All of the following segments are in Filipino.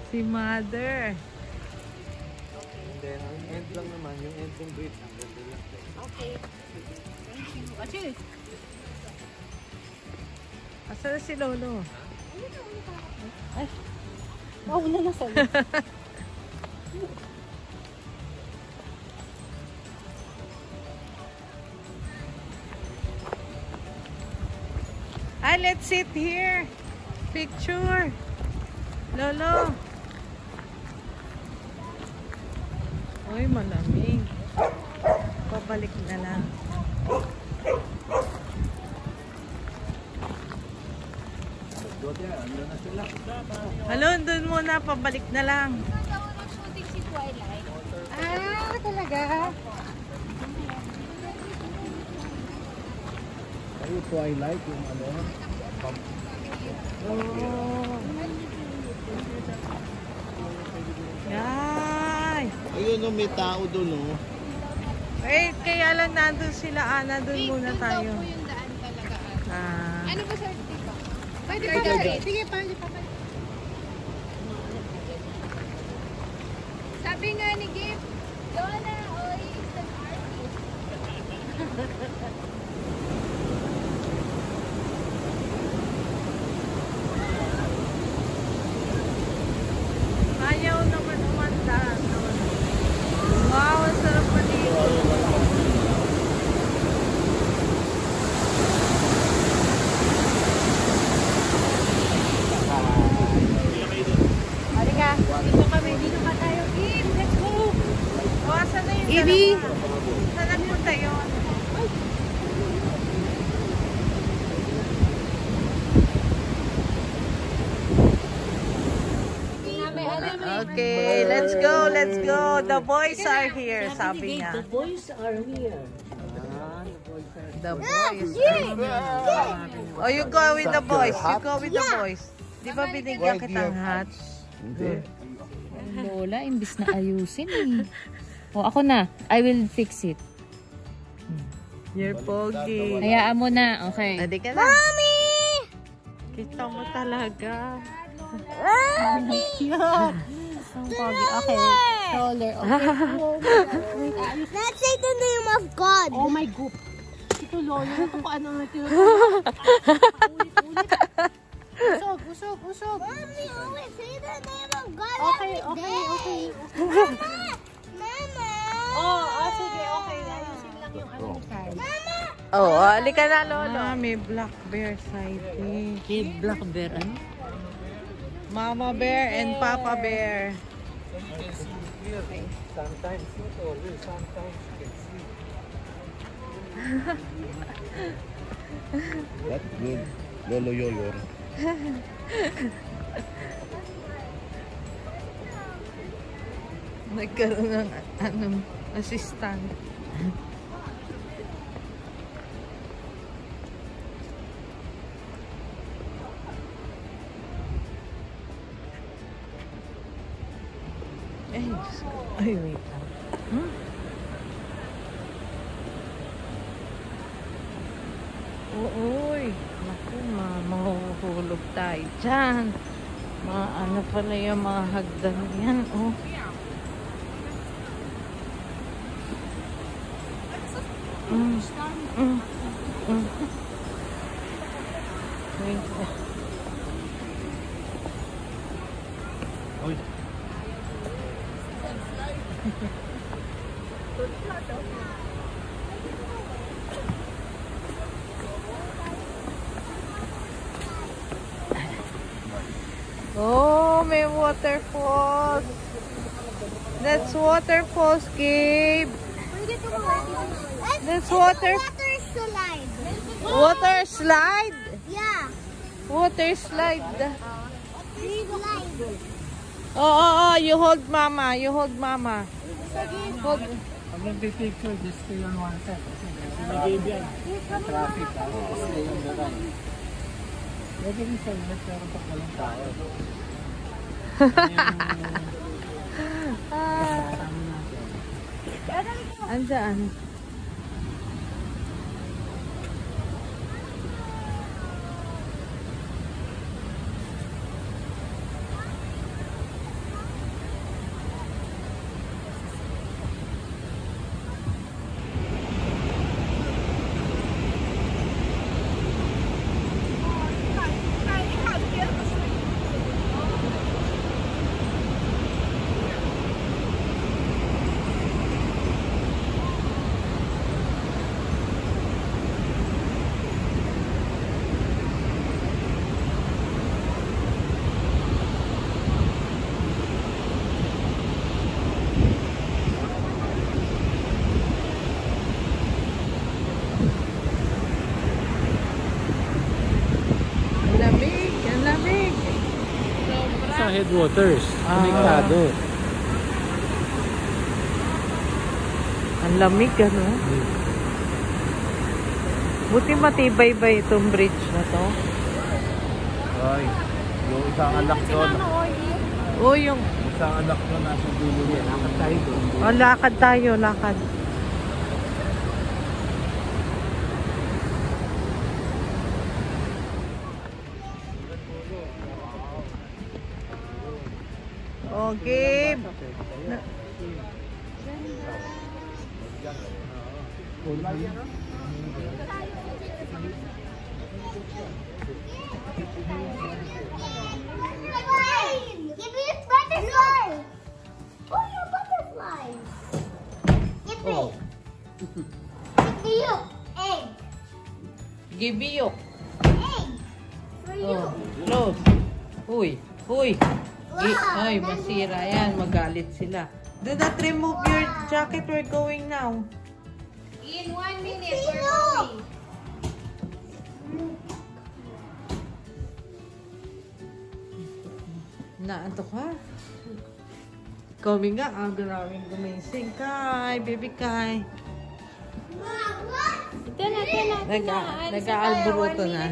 Si Mother. Hindi, ang end lang naman. Yung end ng bridge. Ang ganda lang. Okay. Thank you. Achoo! Asa na si Lolo? Ay. Mauna na sa'yo. Ah, let's sit here. Picture. Lolo. Uy, malamig. Pabalik na lang. Hello, dun muna. Pabalik na lang. Shooting si Twilight. Ah, talaga? Ay, Twilight yung ano. Oh. Yay! Ayun o, may tao doon o. Eh, kaya lang nandun sila, Ana. Dun muna tayo. Doon daw po yung daan talaga. Ah. Ano ba sir? Pwede pa rin. Sige, pwede pa. Sabi nga ni Gabe, Lola, oy, it's an artist. Ayaw naman umanda. Wow, ang sarap maligo. Halika, dito kami. Dito ka tayo. Gabe, let's go. Awasan na yung Ibi. dalawa. Saan nagpunta yun? Okay, let's go, let's go. The boys are here, sabi niya. The boys are here. The boys are here. Oh, you go with the boys. You go with the boys. Di ba binigyan kitang hat? Hindi. Lola, imbis na ayusin eh. O, ako na. I will fix it. You're pogi. Hayaan mo na. Okay. Adi ka na. Mommy! Kita mo talaga. Ang pogi. Okay. Shoulder. Okay. Let's say the name of God. Oh my God. Ito, Lola. Ito ko ano na ulit. Usog. Mommy, always say the name of God. Okay. Mama! Sige. Okay. Ayusin lang yung ano ni Kai. Oh, alika na, Lolo. Ah, may black bear sighting. Hey, black bear, ano? Mama bear and Papa bear. Sometimes not always, sometimes you can see. That's good. Lolo Yoyor. Nagkaroon ng assistant. Ay, wait lang. Uy, naku, mahuhulog tayo dyan. Ano pala yung mga hagdan yan, oh. Wait. Oy. Oh, may waterfalls. That's waterfalls, Gabe. That's water slide. water slide. Yeah. Water slide. Slide. Oh, you hold mama. You hold mama. Hold. Pag nag-picture, just stay on one side. Nag-give yan. Traffic. Stay on the right. Lagi rin sa init, pero pag walang tao. Andyan. siyang headwaters. Konektado. Ang lamig, ano? Buti matibay ba itong bridge na to? Ay, yung isang anak doon. Oh, yung... Isang anak doon nasa dulo niya. Lakad tayo doon. Oh, lakad tayo, lakad. Okay. Give me a butterfly. Oh, your butterflies. Give me. Give me you. Egg. Give me you. Egg. For you. Oh, close. Uy, uy. Ay, masira yan. Magalit sila. Do not remove your jacket. We're going now. In 1 minute, we're going. Naanto ka? Kami nga, ang maraming gumising. Kai, baby Kai. Nag-aalburuto na.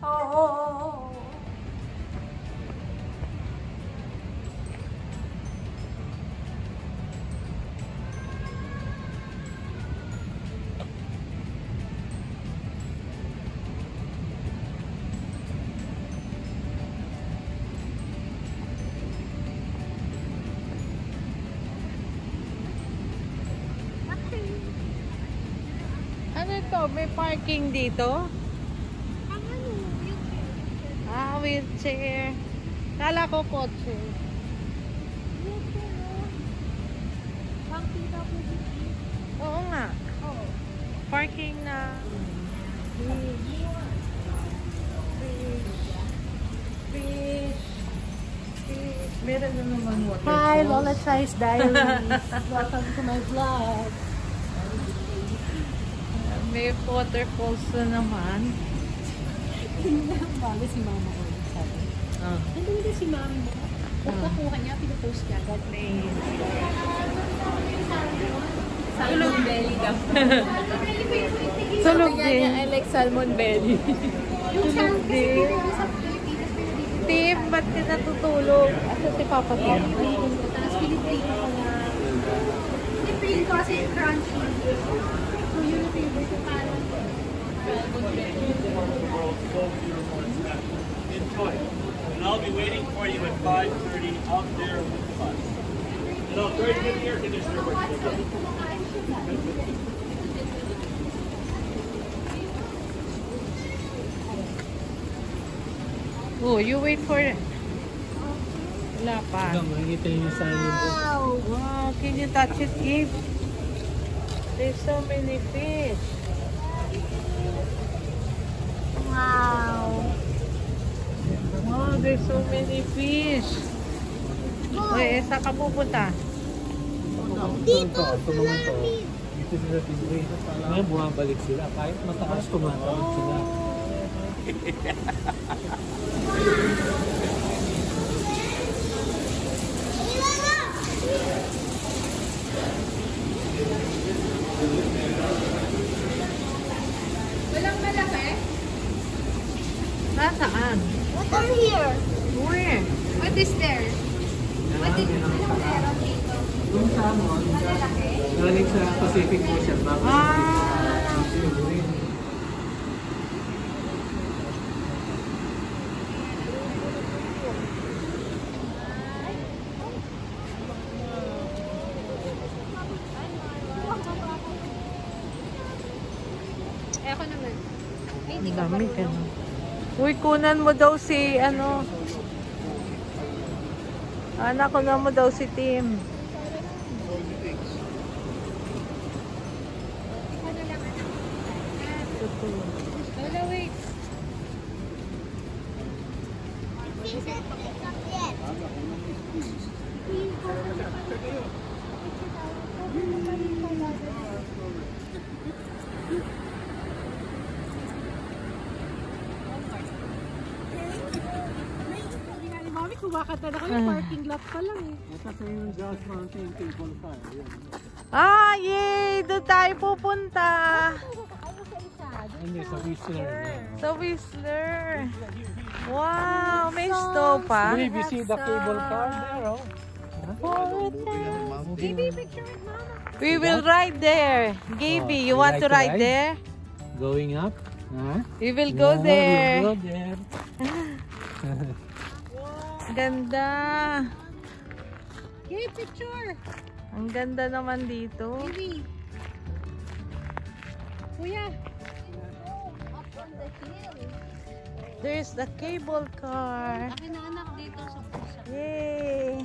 Oo. Ano ito? May parking dito? Ah, wheelchair. Kala ko kotse. Oo nga. Parking na. Fish. Meron na naman water. Hi, Lola Chai's Diaries. Welcome to my vlog. May waterfalls na naman. Bago si mama ko. Sabi. Ah. Nandun din si mami mo. Pagkakuha niya, pinupost niya. God bless. Salmon belly ka. Tulog Sabi din. niya, I like salmon belly. Tulog din. Tim, ba't ka natutulog? Asa si Papa Tim? Tapos piniprito ko na. Piniprito ko kasi crunchy. So yun yung favorite ko parang Enjoy. And I'll be waiting for you at 5:30 out there with the bus. And I'll very good air conditioner working again. Oh, you wait for it. Wala pa. Hanggang makikita niyo yung salmon doon. Wow, can you touch it, Gabe? There's so many fish. Wow. Wow, there's so many fish. Uy, saan ka pupunta? Dito naman to. Dito sila Tidway. Ngayon bumabalik sila. Kahit matakas tumatawag sila. Walang malaki? Nasaan? What are here? Where? What is there? What is meron dito? Yung salmon, galing sa Pacific Ocean. Ah! Eh, ako naman. Ang dami ka na. Uy, kunan mo daw si, ano, anak ko na mo daw si Tim. Lola, wait. Ay, kumakanta na kami. Parking lot pa lang eh. Ito sa yung Jones Mountain Cable Car. Ayan. Ah, yay! Doon tayo pupunta. Ano sa Whistler. Sa Whistler. Wow, may snow pa. Baby, see the cable car there, oh. Baby, picture with mama. We will ride there. Gaby, you want to ride there? Going up? Huh? We will go there. We'll go there. Ganda. Okay, picture. Ang ganda naman dito. Baby. Kuya. Up on the hill. There's the cable car. Akin na anak dito sa pusa. Yay!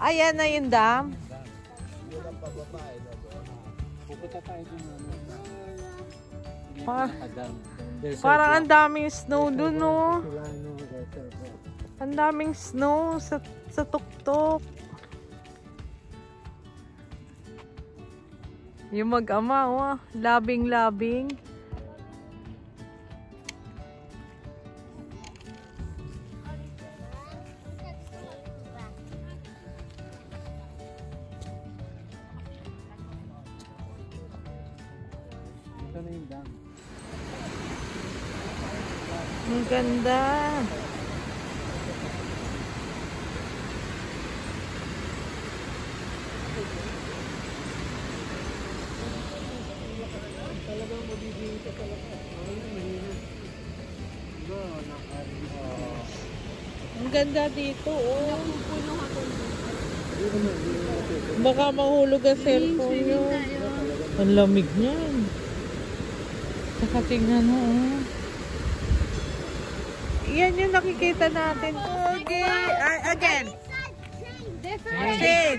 Ayan na yung dam. Pupunta tayo dun. Parang ang daming snow dun, no? Ang daming snow sa tuktok. Yung mag-ama, oh. Labing-labing. Ito na yung dam. Ang ganda. Ang ganda dito, oh. Baka mahulog ang cellphone nyo. Ang lamig niyan. Saka tingnan mo, oh. Yan yung nakikita natin. Okay. Again.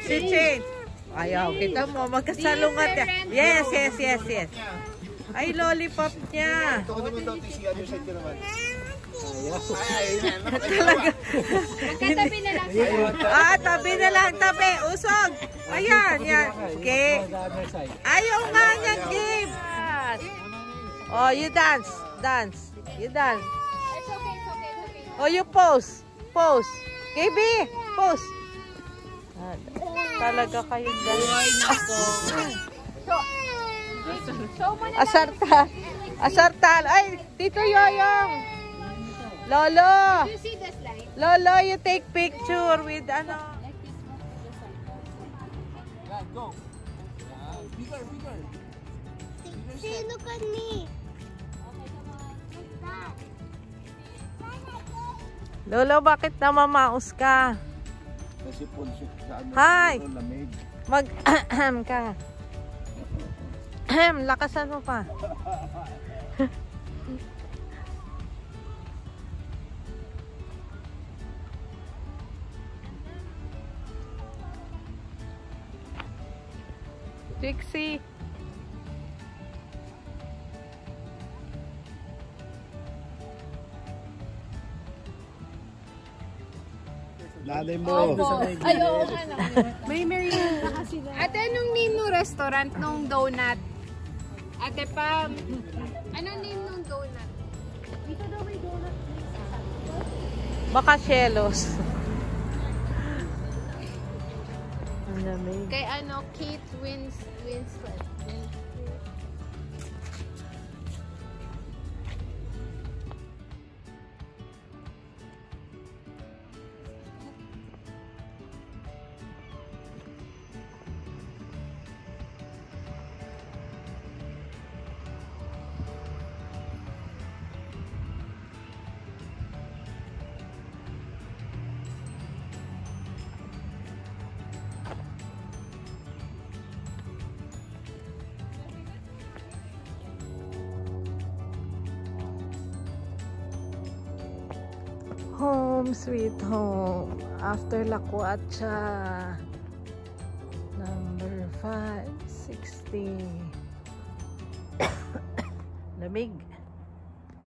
Change. Ayaw, kita mo. Magkasalungat yan. Yes. Ay, lollipop niya. Ito ko naman daw, TCR yung side ko naman. Talaga. Magkatabi na lang siya. Tabi na lang, tabi. Usog. Ayan, yan. Okay. Ayaw nga niya, game. Oh, you dance. You dance. It's okay. Oh, you pose. Gaby, pose. Talaga kayong dalawa. Asartal. Ay, Tito Yoyong. Lolo. You see the slide? Lolo, you take picture with ano. Go. Bigger. See, look at me. Lolo, bakit namamaos ka? Kasi pulsik sa ano. Hi. Lamig. Mag-ahem ka. Lakasan mo pa. Dixie. Nanay mo. Ayaw ka na. May merienda kasi na. Ate, anong name ng restaurant nung donut? Ate Pam, anong name nung donut? Dito daw may donut. Baka Shellos. Ang lamig. Kay ano, Kate Winslet. Home sweet home. After La Cuacha. Number 560. Lamig.